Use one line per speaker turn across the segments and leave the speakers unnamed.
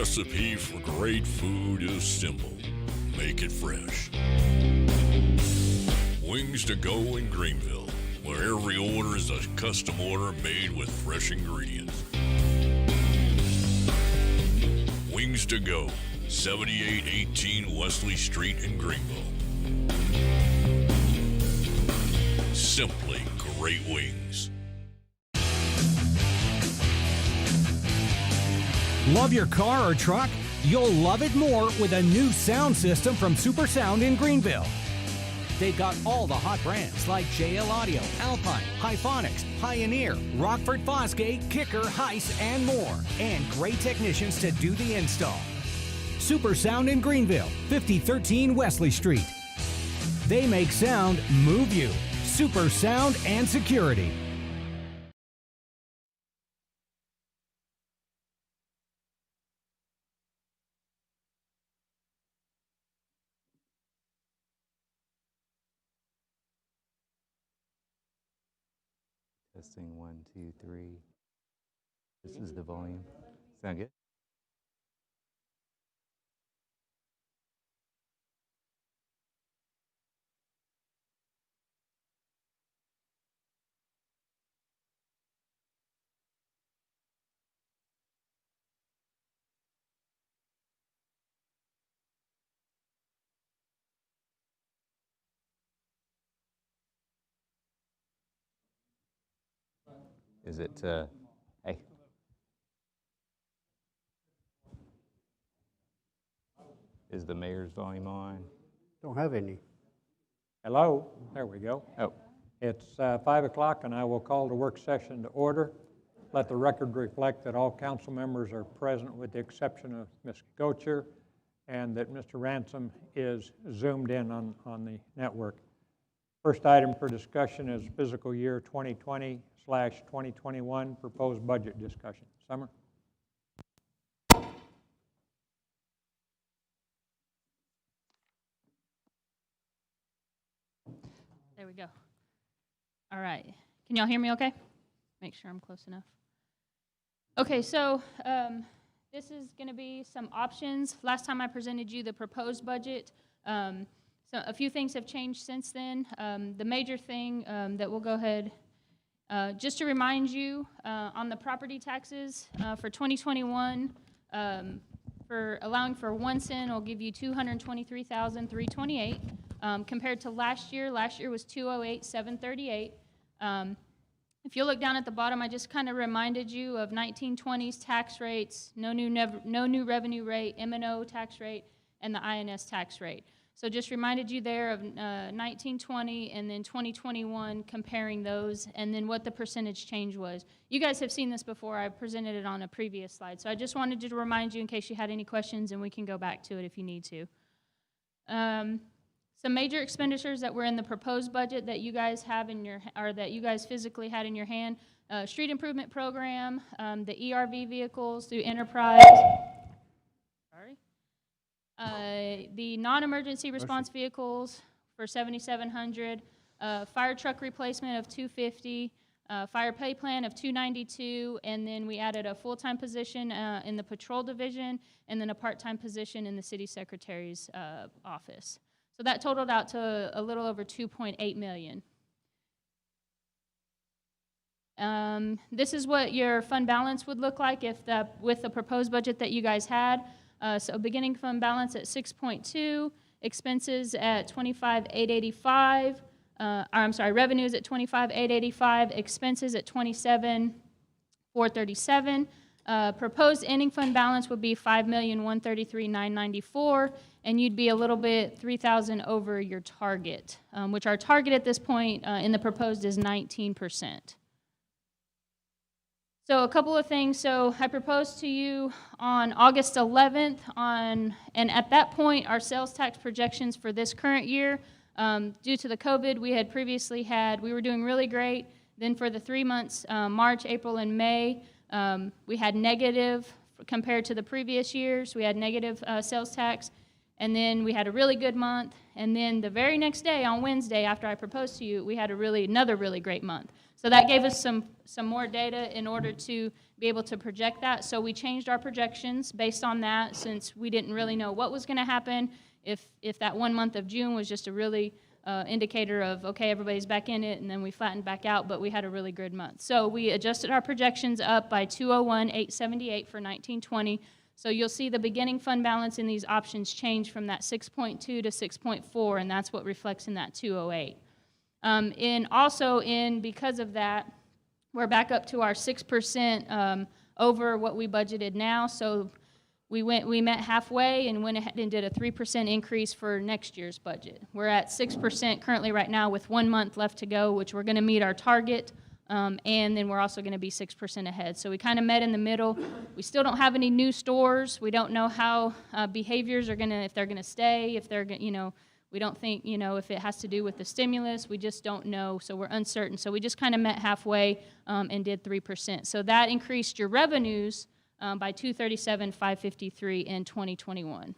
recipe for great food is simple. Make it fresh. Wings to go in Greenville, where every order is a custom order made with fresh ingredients. Wings to go, 7818 Wesley Street in Greenville. Simply great wings.
Love your car or truck? You'll love it more with a new sound system from Super Sound in Greenville. They've got all the hot brands like JL Audio, Alpine, Hyphonics, Pioneer, Rockford Fosgate, Kicker, Heiss, and more. And great technicians to do the install. Super Sound in Greenville, 5013 Wesley Street. They make sound move you. Super Sound and Security.
Testing 1, 2, 3. This is the volume. Sound good? Is it, hey? Is the mayor's volume on?
Don't have any.
Hello, there we go.
Oh,
It's 5 o'clock and I will call the work session to order. Let the record reflect that all council members are present with the exception of Ms. Gocher and that Mr. Ransom is zoomed in on the network. First item for discussion is fiscal year 2020/2021 proposed budget discussion. Summer?
There we go. All right. Can y'all hear me okay? Make sure I'm close enough. Okay, so this is going to be some options. Last time I presented you the proposed budget. So a few things have changed since then. The major thing that we'll go ahead, just to remind you, on the property taxes for 2021, for allowing for 1 cent, will give you $223,328. Compared to last year was $208,738. If you look down at the bottom, I just kind of reminded you of 1920s tax rates, no new revenue rate, M&O tax rate, and the INS tax rate. So just reminded you there of 1920 and then 2021, comparing those, and then what the percentage change was. You guys have seen this before. I presented it on a previous slide. So I just wanted to remind you in case you had any questions, and we can go back to it if you need to. Some major expenditures that were in the proposed budget that you guys have in your, or that you guys physically had in your hand: street improvement program, the ERV vehicles through Enterprise. The non-emergency response vehicles for $7,700, fire truck replacement of $250, fire pay plan of $292, and then we added a full-time position in the patrol division, and then a part-time position in the city secretary's office. So that totaled out to a little over $2.8 million. This is what your fund balance would look like if with the proposed budget that you guys had. So beginning fund balance at 6.2, expenses at 25,885. I'm sorry, revenues at 25,885, expenses at 27,437. Proposed ending fund balance would be 5,133,994, and you'd be a little bit 3,000 over your target, which our target at this point in the proposed is 19%. So a couple of things. So I proposed to you on August 11th, and at that point, our sales tax projections for this current year, due to the COVID, we had previously had, we were doing really great. Then for the 3 months, March, April, and May, we had negative compared to the previous years. We had negative sales tax. and then we had a really good month, and then the very next day, on Wednesday, after I proposed to you, we had another really great month. So that gave us some more data in order to be able to project that. So we changed our projections based on that, since we didn't really know what was going to happen. If that 1 month of June was just a really indicator of, okay, everybody's back in it, and then we flattened back out, but we had a really good month. So we adjusted our projections up by 201,878 for 1920. So you'll see the beginning fund balance in these options change from that 6.2 to 6.4, and that's what reflects in that 208. Because of that, we're back up to our 6% over what we budgeted now. So we met halfway and went ahead and did a 3% increase for next year's budget. We're at 6% currently right now with 1 month left to go, which we're going to meet our target. And then we're also going to be 6% ahead. So we kind of met in the middle. We still don't have any new stores. We don't know how behaviors are going to, if they're going to stay, if they're going to, we don't think, if it has to do with the stimulus. We just don't know, so we're uncertain. So we just kind of met halfway and did 3%. So that increased your revenues by $237,553 in 2021.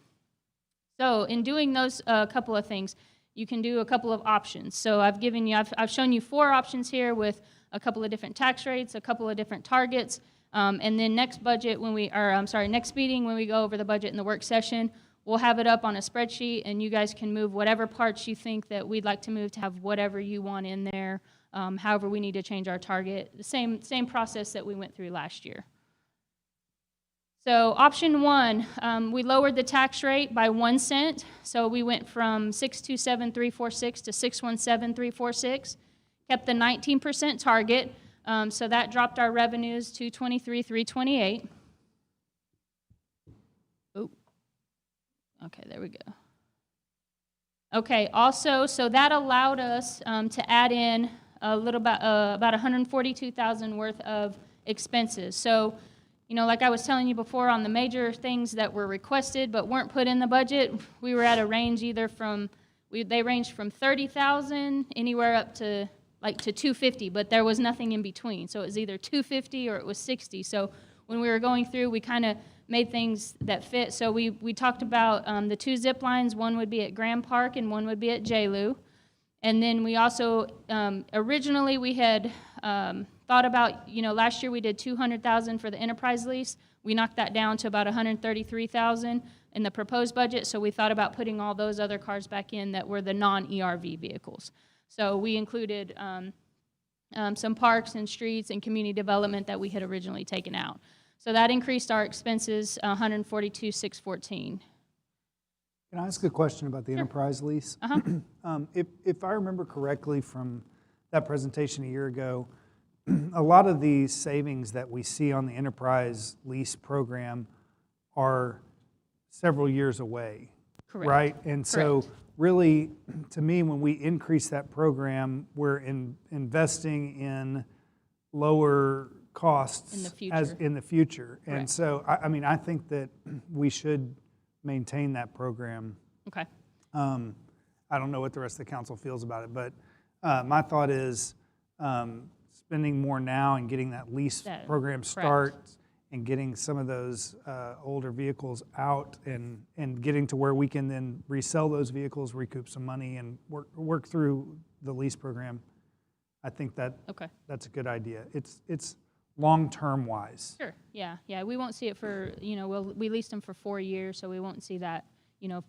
So in doing those couple of things, you can do a couple of options. So I've shown you 4 options here with a couple of different tax rates, a couple of different targets, and then next meeting when we go over the budget in the work session, we'll have it up on a spreadsheet, and you guys can move whatever parts you think that we'd like to move to have whatever you want in there. However, we need to change our target. The same process that we went through last year. So option 1, we lowered the tax rate by 1 cent. So we went from 627,346 to 617,346. Kept the 19% target. So that dropped our revenues to 23,328. Oh, okay, there we go. Okay, also, so that allowed us to add in about 142,000 worth of expenses. So, like I was telling you before, on the major things that were requested but weren't put in the budget, we were at a range they ranged from 30,000 anywhere up to 250, but there was nothing in between. So it was either 250 or it was 60. So when we were going through, we kind of made things that fit. So we talked about the 2 zip lines. One would be at Grand Park and one would be at JLU. And then we also, originally we had thought about, last year we did 200,000 for the enterprise lease. We knocked that down to about 133,000 in the proposed budget. So we thought about putting all those other cars back in that were the non-ERV vehicles. So we included some parks and streets and community development that we had originally taken out. So that increased our expenses $142,614.
Can I ask a question about the enterprise lease? If I remember correctly from that presentation a year ago, a lot of the savings that we see on the enterprise lease program are several years away.
Correct.
Right? And so really, to me, when we increase that program, we're investing in lower costs in the future. And so, I think that we should maintain that program.
Okay.
I don't know what the rest of the council feels about it, but my thought is spending more now and getting that lease program start and getting some of those older vehicles out and getting to where we can then resell those vehicles, recoup some money, and work through the lease program. I think that's a good idea. It's long-term wise.
Sure. Yeah. We won't see it for, we leased them for 4 years, so we won't see that,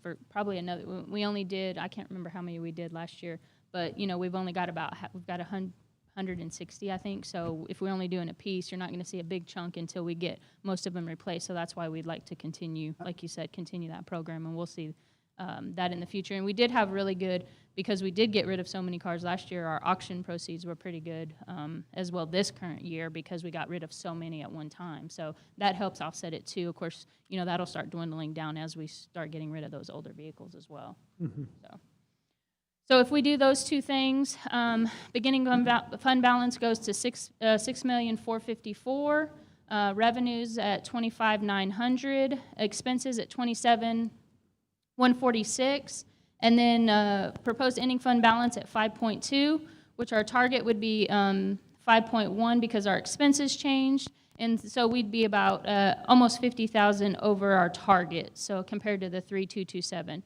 for probably another. We only did, I can't remember how many we did last year, but we've only got we've got 160, I think. So if we're only doing a piece, you're not going to see a big chunk until we get most of them replaced. So that's why we'd like to continue, like you said, continue that program, and we'll see that in the future. And we did have really good, because we did get rid of so many cars last year, our auction proceeds were pretty good as well this current year, because we got rid of so many at one time. So that helps offset it too. Of course, that'll start dwindling down as we start getting rid of those older vehicles as well. Mm-hmm. So if we do those 2 things, beginning fund balance goes to $6,454,000, revenues at $25,900, expenses at $27,146, and then proposed ending fund balance at 5.2, which our target would be 5.1 because our expenses changed, And so we'd be about almost 50,000 over our target, so compared to the 3,227.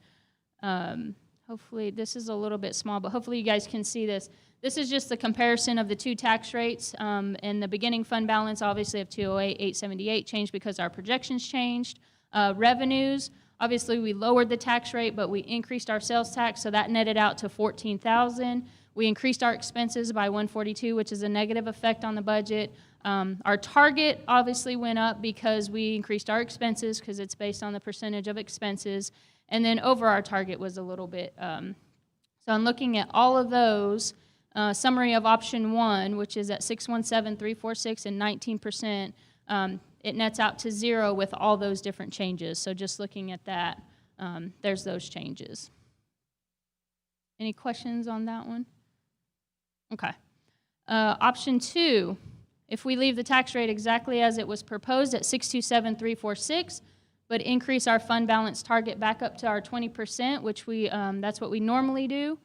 Hopefully, this is a little bit small, but hopefully you guys can see this. This is just the comparison of the two tax rates. And the beginning fund balance, obviously, of 208,878 changed because our projections changed. Revenues, obviously, we lowered the tax rate, but we increased our sales tax, so that netted out to 14,000. We increased our expenses by 142, which is a negative effect on the budget. Our target obviously went up because we increased our expenses because it's based on the percentage of expenses. And then over our target was a little bit. So I'm looking at all of those. Summary of option 1, which is at 617,346 and 19%. It nets out to 0 with all those different changes. So just looking at that, there's those changes. Any questions on that one? Okay. Option 2, if we leave the tax rate exactly as it was proposed at 627,346, but increase our fund balance target back up to our 20%, which that's what we normally do.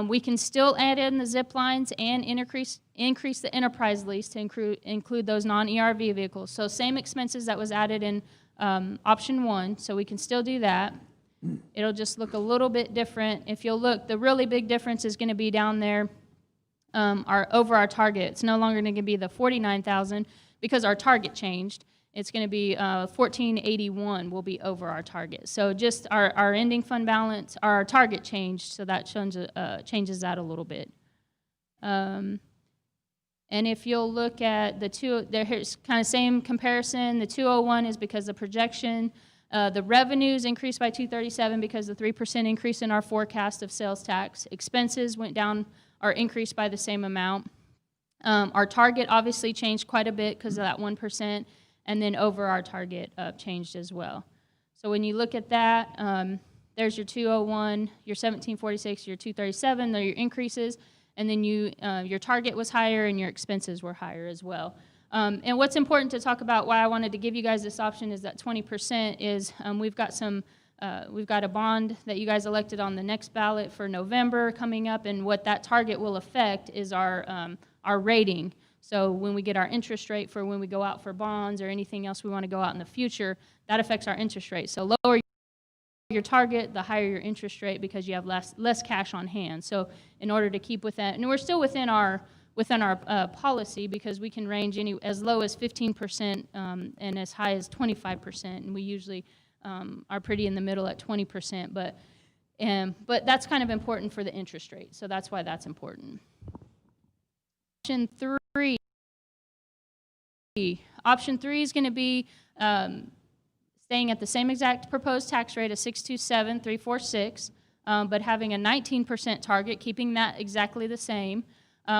We can still add in the zip lines and increase the enterprise lease to include those non-ERV vehicles. So same expenses that was added in option 1, so we can still do that. It'll just look a little bit different. If you'll look, the really big difference is going to be down there over our target. It's no longer going to be the 49,000 because our target changed. It's going to be 1481 will be over our target. So just our ending fund balance, our target changed, so that changes that a little bit. And if you'll look at the two, there's kind of same comparison. The 201 is because the projection. The revenues increased by 237 because the 3% increase in our forecast of sales tax. Expenses went down or increased by the same amount. Our target obviously changed quite a bit because of that 1%. And then over our target changed as well. So when you look at that, there's your 201, your 1746, your 237, they're your increases, and then your target was higher and your expenses were higher as well. And what's important to talk about, why I wanted to give you guys this option, is that 20% is we've got a bond that you guys elected on the next ballot for November coming up, and what that target will affect is our rating. So when we get our interest rate for when we go out for bonds or anything else we want to go out in the future, that affects our interest rate. So lower your target, the higher your interest rate because you have less cash on hand. So in order to keep with that, and we're still within our policy because we can range as low as 15% and as high as 25%, and we usually are pretty in the middle at 20%. But that's kind of important for the interest rate, so that's why that's important. Option 3. Option 3 is going to be staying at the same exact proposed tax rate of 627,346, but having a 19% target, keeping that exactly the same.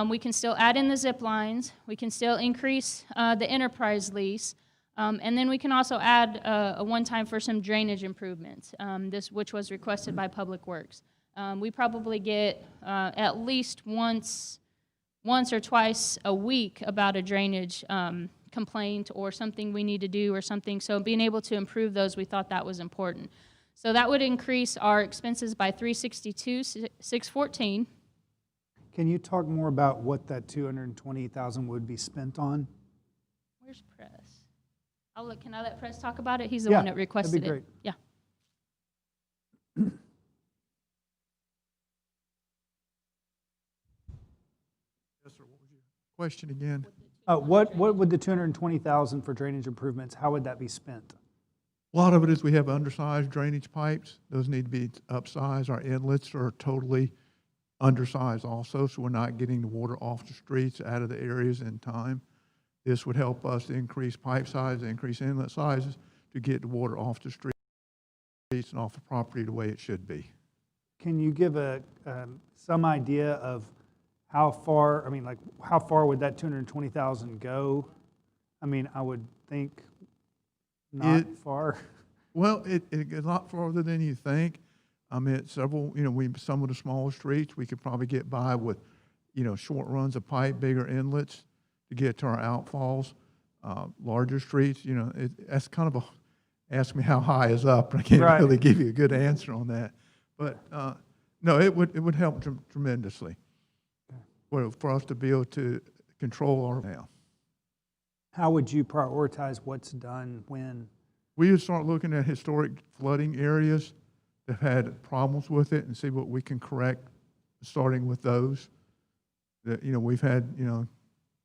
We can still add in the zip lines. We can still increase the enterprise lease. And then we can also add a one-time for some drainage improvements, which was requested by Public Works. We probably get at least once or twice a week about a drainage complaint or something we need to do or something. So being able to improve those, we thought that was important. So that would increase our expenses by 362,614.
Can you talk more about what that 220,000 would be spent on?
Where's Press? Can I let Press talk about it? He's the one that requested
that'd be great.
it. Yeah.
Yes, sir. What was your question again?
What would the 220,000 for drainage improvements, how would that be spent?
A lot of it is we have undersized drainage pipes. Those need to be upsized. Our inlets are totally undersized also, so we're not getting the water off the streets, out of the areas in time. This would help us to increase pipe size, increase inlet sizes to get the water off the streets and off the property the way it should be.
Can you give some idea of how far, how far would that 220,000 go? I mean, I would think not far.
Well, it goes a lot farther than you think. I mean, several, some of the smaller streets, we could probably get by with, short runs of pipe, bigger inlets to get to our outfalls. Larger streets, that's kind of ask me how high is up. I can't really give you a good answer on that. But no, it would help tremendously for us to be able to control our now.
how would you prioritize what's done when?
We would start looking at historic flooding areas that have had problems with it and see what we can correct, starting with those. That, we've had,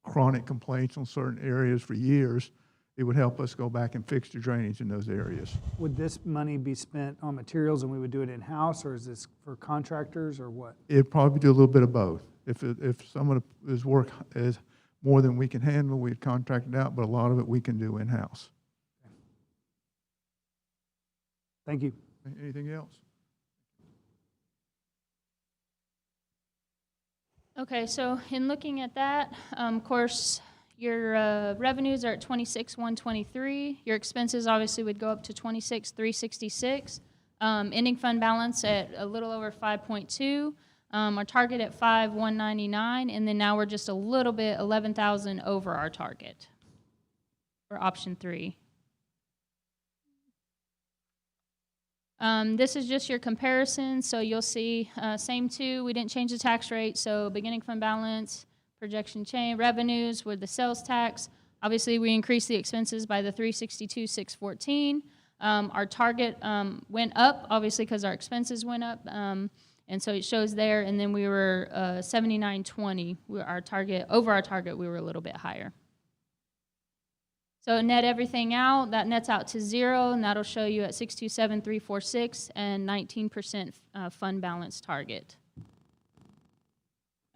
chronic complaints on certain areas for years. It would help us go back and fix the drainage in those areas.
Would this money be spent on materials and we would do it in-house, or is this for contractors, or what?
It'd probably do a little bit of both. If some of his work is more than we can handle, we'd contract it out, but a lot of it we can do in-house.
Thank you.
Anything else?
Okay, so in looking at that, of course, your revenues are at 26,123. Your expenses obviously would go up to 26,366. Ending fund balance at a little over 5.2. Our target at 5,199, and then now we're just a little bit 11,000 over our target for option 3. This is just your comparison, so you'll see same two. We didn't change the tax rate, so beginning fund balance, projection change, revenues with the sales tax. Obviously, we increased the expenses by the 362,614. Our target went up, obviously, because our expenses went up, and so it shows there. And then we were 7920. Our target over our target, we were a little bit higher. So net everything out, that nets out to 0, and that'll show you at 627,346 and 19% fund balance target.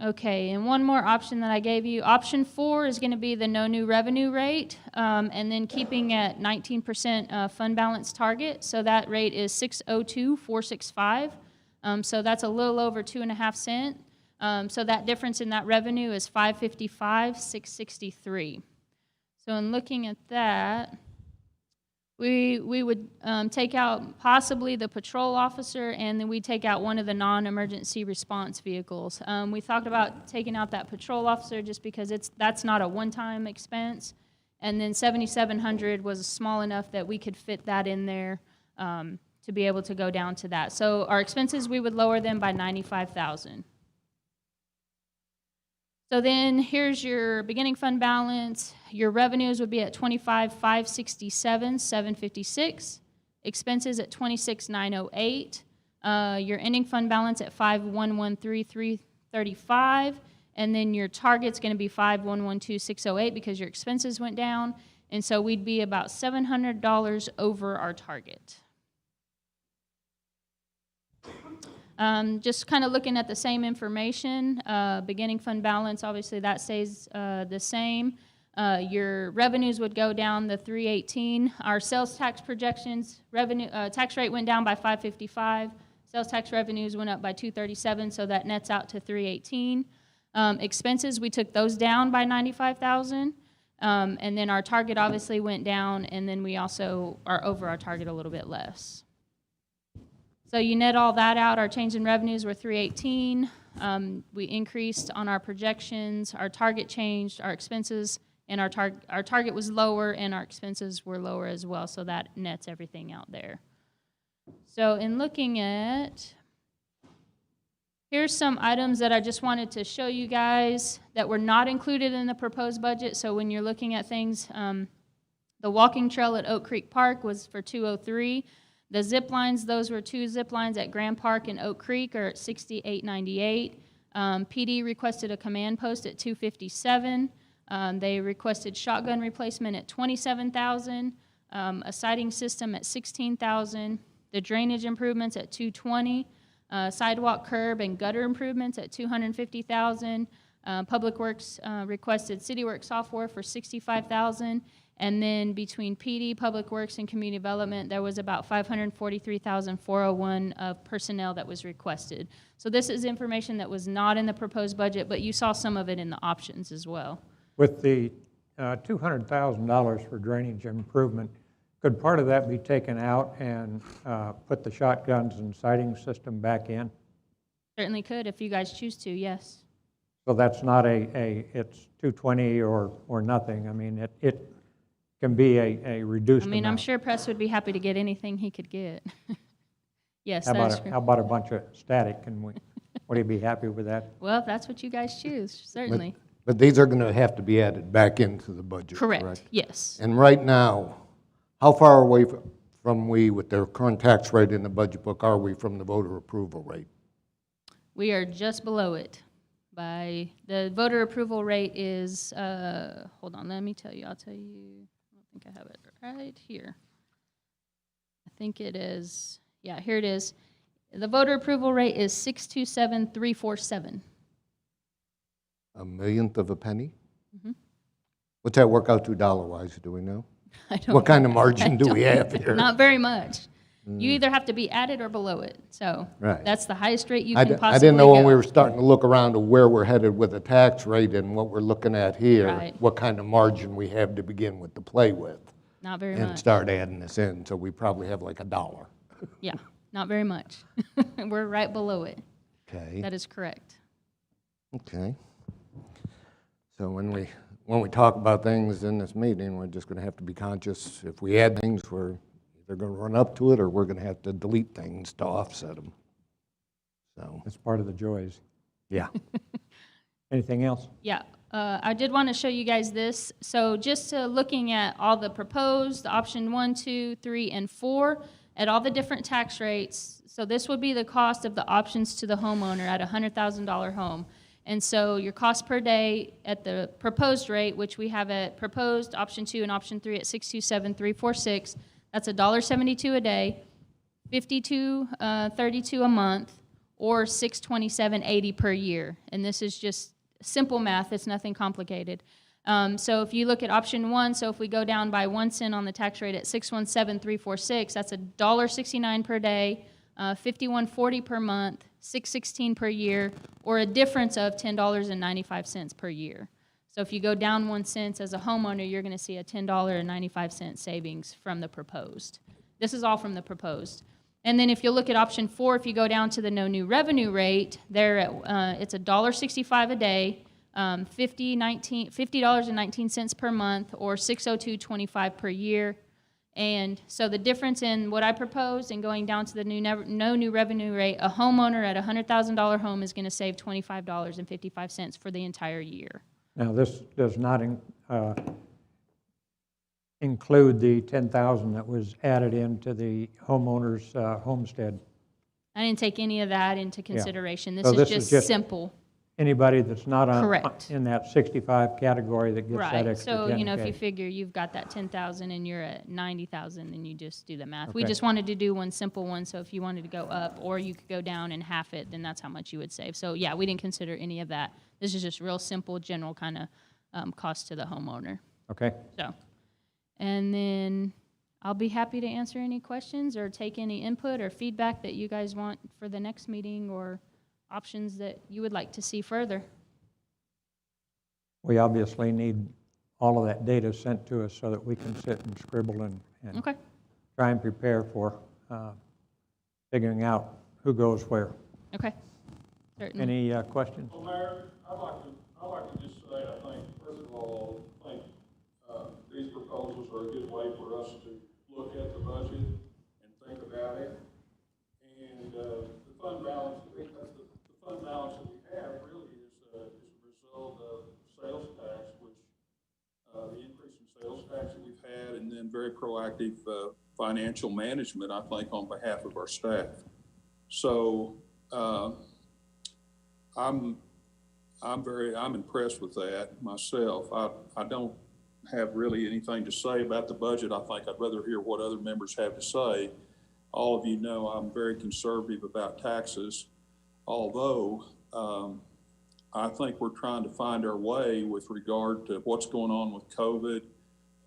Okay, and one more option that I gave you. Option 4 is going to be the no new revenue rate, and then keeping at 19% fund balance target. So that rate is 602,465. So that's a little over 2.5 cents. So that difference in that revenue is 555,663. So in looking at that, we would take out possibly the patrol officer, and then we take out one of the non-emergency response vehicles. We talked about taking out that patrol officer just because that's not a one-time expense, and then 7,700 was small enough that we could fit that in there to be able to go down to that. So our expenses, we would lower them by 95,000. So then here's your beginning fund balance. Your revenues would be at 25,567, 756. Expenses at 26,908. Your ending fund balance at 5,113,335. And then your target's going to be 5,112,608 because your expenses went down. And so we'd be about $700 over our target. Just kind of looking at the same information, beginning fund balance, obviously that stays the same. Your revenues would go down the 318. Our sales tax projections, tax rate went down by 555. Sales tax revenues went up by 237, so that nets out to 318. Expenses, we took those down by 95,000. And then our target obviously went down, and then we also are over our target a little bit less. So you net all that out, our change in revenues were 318. We increased on our projections, our target changed, our expenses, and our target was lower and our expenses were lower as well, so that nets everything out there. So in looking at, here's some items that I just wanted to show you guys that were not included in the proposed budget. So when you're looking at things, the walking trail at Oak Creek Park was for 203. The zip lines, those were 2 zip lines at Grand Park and Oak Creek are at 6898. PD requested a command post at 257. They requested shotgun replacement at 27,000. A sighting system at 16,000. The drainage improvements at 220. Sidewalk curb and gutter improvements at 250,000. Public Works requested CityWorks software for 65,000. And then between PD, Public Works, and Community Development, there was about 543,401 of personnel that was requested. So this is information that was not in the proposed budget, but you saw some of it in the options as well.
With the $200,000 for drainage improvement, could part of that be taken out and put the shotguns and sighting system back in?
Certainly could if you guys choose to, yes.
So that's not it's 220 or nothing. I mean, it can be a reduced amount.
I'm sure Press would be happy to get anything he could get. Yes,
How
how
about a bunch of static? Would he be happy with that?
Well, if that's what you guys choose, certainly.
But these are gonna have to be added back into the budget, correct?
Correct, yes.
And right now, how far away from we, with their current tax rate in the budget book, are we from the voter approval rate?
We are just below it. By the voter approval rate is, hold on, let me tell you. I'll tell you. I don't think I have it right here. I think it is, yeah, here it is. The voter approval rate is 627,347.
A millionth of a penny?
Mm-hmm.
What's that work out to dollar-wise, do we know?
I don't
What kind of
know.
margin do we have here?
Not very much. You either have to be at it or below it. So
Right.
that's the highest rate you
I
can
d-
possibly
I didn't know when
go.
we were starting to look around to where we're headed with the tax rate and what we're looking at here,
Right.
what kind of margin we have to begin with to play with.
Not very
And
much.
start adding this in, so we probably have like $1.
Yeah, not very much. We're right below it.
Okay,
That is correct.
okay. So when we talk about things in this meeting, we're just gonna have to be conscious, if we add things, we're either gonna run up to it, or we're gonna have to delete things to offset them. So,
That's part of the joys.
yeah.
Anything else?
Yeah, I did want to show you guys this. So just looking at all the proposed, option 1, 2, 3, and 4, at all the different tax rates. So this would be the cost of the options to the homeowner at a $100,000 home. And so your cost per day at the proposed rate, which we have at proposed option 2 and option 3 at 627,346, that's $1.72 a day, $52.32 a month, or $627.80 per year. And this is just simple math, it's nothing complicated. So if you look at option 1, so if we go down by 1 cent on the tax rate at 617,346, that's $1.69 per day, $51.40 per month, $616 per year, or a difference of $10.95 per year. So if you go down 1 cent as a homeowner, you're going to see a $10.95 savings from the proposed. This is all from the proposed. And then if you look at option 4, if you go down to the no new revenue rate, there it's $1.65 a day, $50.19 per month, or $602.25 per year. And so the difference in what I proposed and going down to the no new revenue rate, a homeowner at a $100,000 home is going to save $25.55 for the entire year.
Now, this does not include the $10,000 that was added into the homeowner's homestead.
I didn't take any of that into consideration.
So
This is just simple.
Anybody that's not
Correct.
in that 65 category that gets that
Right,
extra
so,
10K.
if you figure you've got that 10,000 and you're at 90,000, then you just do the math. We
Okay.
just wanted to do one simple one, so if you wanted to go up, or you could go down and half it, then that's how much you would save. So, yeah, we didn't consider any of that. This is just real simple, general kind of cost to the homeowner.
Okay,
So, and then I'll be happy to answer any questions or take any input or feedback that you guys want for the next meeting, or options that you would like to see further.
we obviously need all of that data sent to us so that we can sit and scribble and
Okay,
try and prepare for figuring out who goes where.
okay. Certainly.
Any questions?
Well, Mayor, I'd like to just say, I think, first of all, I think these proposals are a good way for us to look at the budget and think about it. And the fund balance, the fund balance that we have really is a result of sales tax, which the increase in sales tax that we've had, and then very proactive financial management, I think, on behalf of our staff. So I'm impressed with that myself. I don't have really anything to say about the budget. I think I'd rather hear what other members have to say. All of you know I'm very conservative about taxes, although I think we're trying to find our way with regard to what's going on with COVID.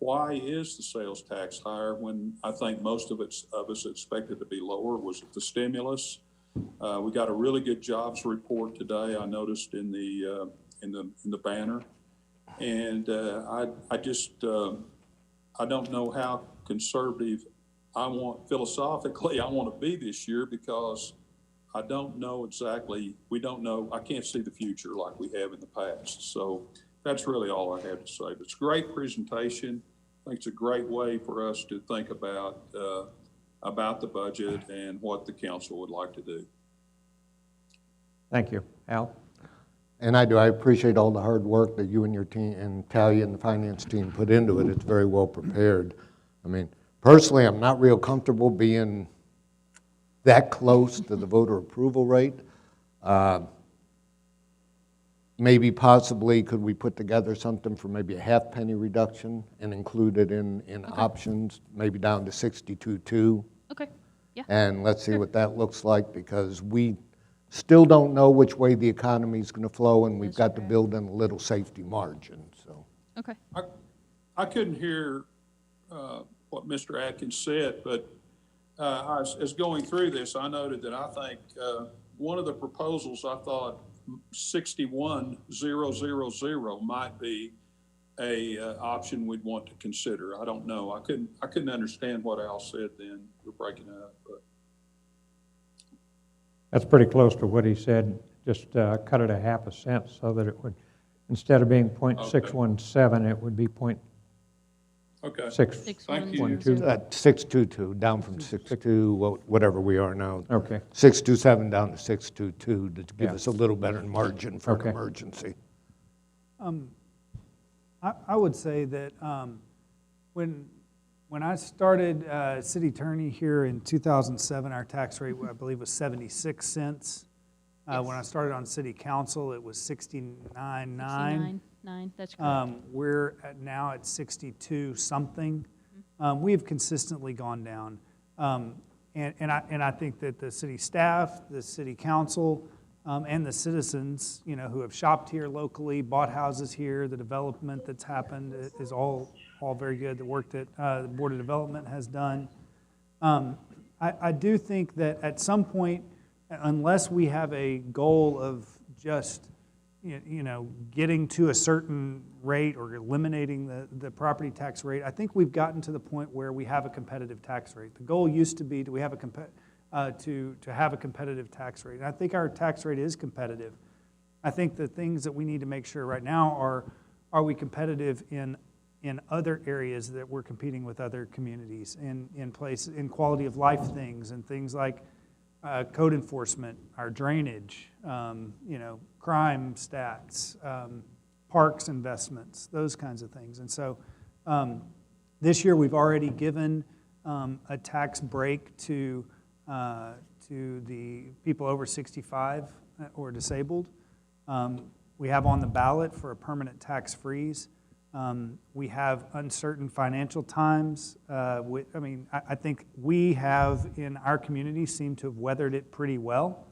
Why is the sales tax higher when I think most of us expected to be lower? Was it the stimulus? We got a really good jobs report today. I noticed in the banner, and I don't know how conservative philosophically I want to be this year, because I don't know exactly. We don't know. I can't see the future like we have in the past. So that's really all I have to say. But it's a great presentation. I think it's a great way for us to think about the budget and what the council would like to do.
Thank you. Al?
And I do. I appreciate all the hard work that you and your team and Talia and the finance team put into it. It's very well prepared. I mean, personally, I'm not real comfortable being that close to the voter approval rate. Maybe possibly could we put together something for maybe a half penny reduction and include it in options, maybe down to 62.2.
Okay, yeah.
And let's see what that looks like, because we still don't know which way the economy is going to flow, and we've got to build in a little safety margin. So.
Okay.
I couldn't hear what Mr. Atkins said, but as going through this, I noted that I think one of the proposals, I thought 61,000 might be a option we'd want to consider. I don't know. I couldn't understand what Al said then. We're breaking up, but.
That's pretty close to what he said. Just cut it a half a cent so that it would, instead of being .617, it would be
Okay.
6.
Thank you.
622, down from 62, whatever we are now.
Okay.
627 down to 622 to give us a little better margin for an emergency.
I would say that when I started city attorney here in 2007, our tax rate, I believe, was 76 cents. When I started on city council, it was 69.9.
69.9, that's correct.
We're now at 62 something. We have consistently gone down. And I think that the city staff, the city council, and the citizens, who have shopped here locally, bought houses here, the development that's happened is all very good. The work that the Board of Development has done. I do think that at some point, unless we have a goal of just getting to a certain rate or eliminating the property tax rate, I think we've gotten to the point where we have a competitive tax rate. The goal used to be to have a competitive tax rate. And I think our tax rate is competitive. I think the things that we need to make sure right now are we competitive in other areas that we're competing with other communities, in quality of life things, and things like code enforcement, our drainage, crime stats, parks investments, those kinds of things. And so this year we've already given a tax break to the people over 65 or disabled. We have on the ballot for a permanent tax freeze. We have uncertain financial times. I think we have in our community seemed to have weathered it pretty well,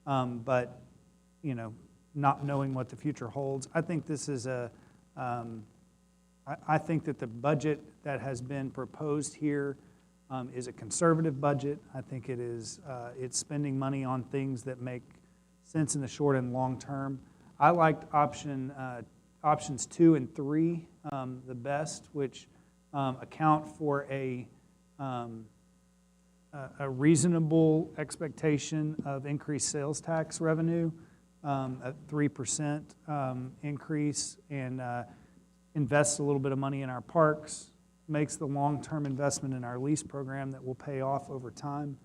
but not knowing what the future holds. I think this is I think that the budget that has been proposed here is a conservative budget. I think it is. It's spending money on things that make sense in the short and long term. I liked options 2 and 3 the best, which account for a reasonable expectation of increased sales tax revenue, a 3% increase, and invests a little bit of money in our parks, makes the long-term investment in our lease program that will pay off over time.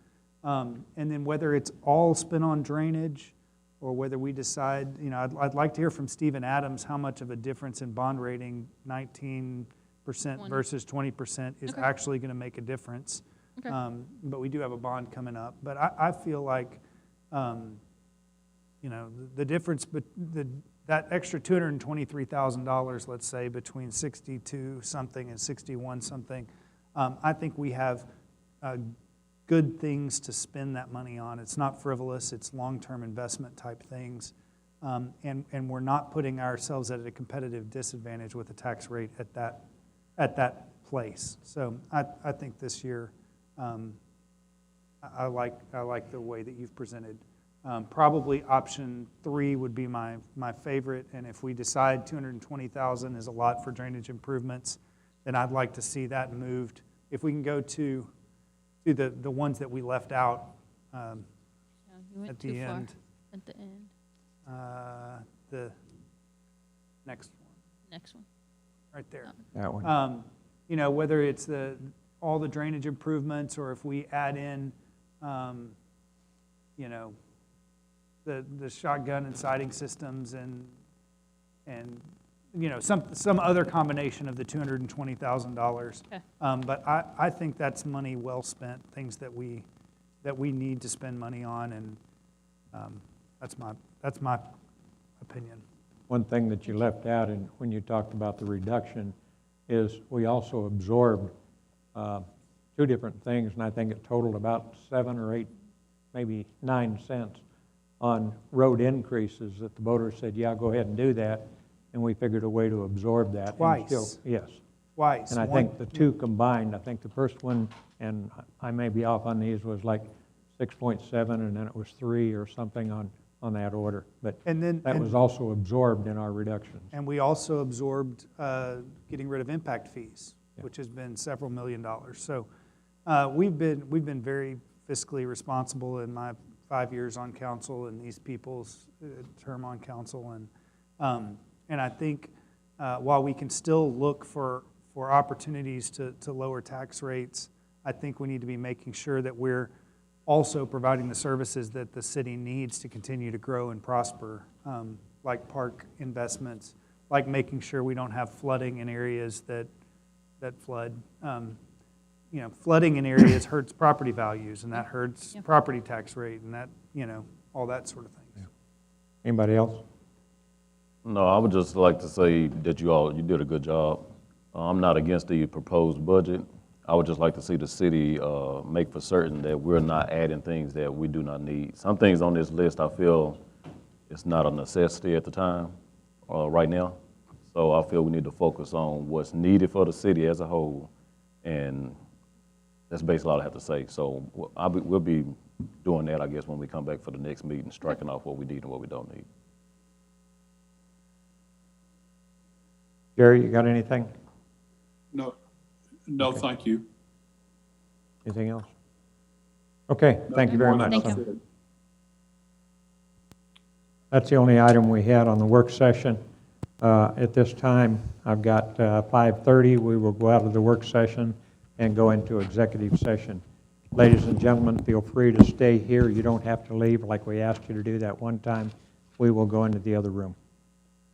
And then whether it's all spent on drainage or whether we decide, I'd like to hear from Stephen Adams how much of a difference in bond rating 19% versus 20% is actually going to make a difference. Okay. But we do have a bond coming up. But I feel like, the difference, that extra $223,000, let's say, between 62 something and 61 something, I think we have good things to spend that money on. It's not frivolous, it's long-term investment type things. And we're not putting ourselves at a competitive disadvantage with the tax rate at that place. So I think this year, I like the way that you've presented. Probably option 3 would be my favorite, and if we decide $220,000 is a lot for drainage improvements, then I'd like to see that moved. If we can go to the ones that we left out at the end.
At the end.
The next one.
Next one.
Right there.
That one.
Whether it's all the drainage improvements, or if we add in, the shotgun and sighting systems and some other combination of the $220,000.
Okay.
But I think that's money well spent, things that we need to spend money on, and that's my opinion.
One thing that you left out when you talked about the reduction is we also absorbed two different things, and I think it totaled about 7 or 8, maybe 9 cents on road increases that the voters said, yeah, go ahead and do that, and we figured a way to absorb that.
Twice.
Yes.
Twice.
And I think the two combined, I think the first one, and I may be off on these, was like 6.7, and then it was 3 or something on that order. But that was also absorbed in our reductions.
And we also absorbed getting rid of impact fees, which has been several $1 million. So we've been very fiscally responsible in my 5 years on council and these people's term on council, and I think while we can still look for opportunities to lower tax rates, I think we need to be making sure that we're also providing the services that the city needs to continue to grow and prosper, like park investments, like making sure we don't have flooding in areas that flood. Flooding in areas hurts property values, and that hurts property tax rate, and that, all that sort of things.
Yeah. Anybody else?
No, I would just like to say that you did a good job. I'm not against the proposed budget. I would just like to see the city make for certain that we're not adding things that we do not need. Some things on this list I feel it's not a necessity at the time, right now. So I feel we need to focus on what's needed for the city as a whole, and that's basically all I have to say. So we'll be doing that, I guess, when we come back for the next meeting, striking off what we need and what we don't need.
Jerry, you got anything?
No, okay. Thank you.
Anything else? Okay, thank you very much.
Thank you.
That's the only item we had on the work session. At this time, I've got 5:30. We will go out of the work session and go into executive session. Ladies and gentlemen, feel free to stay here. You don't have to leave like we asked you to do that one time. We will go into the other room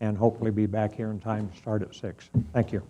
and hopefully be back here in time to start at 6. Thank you.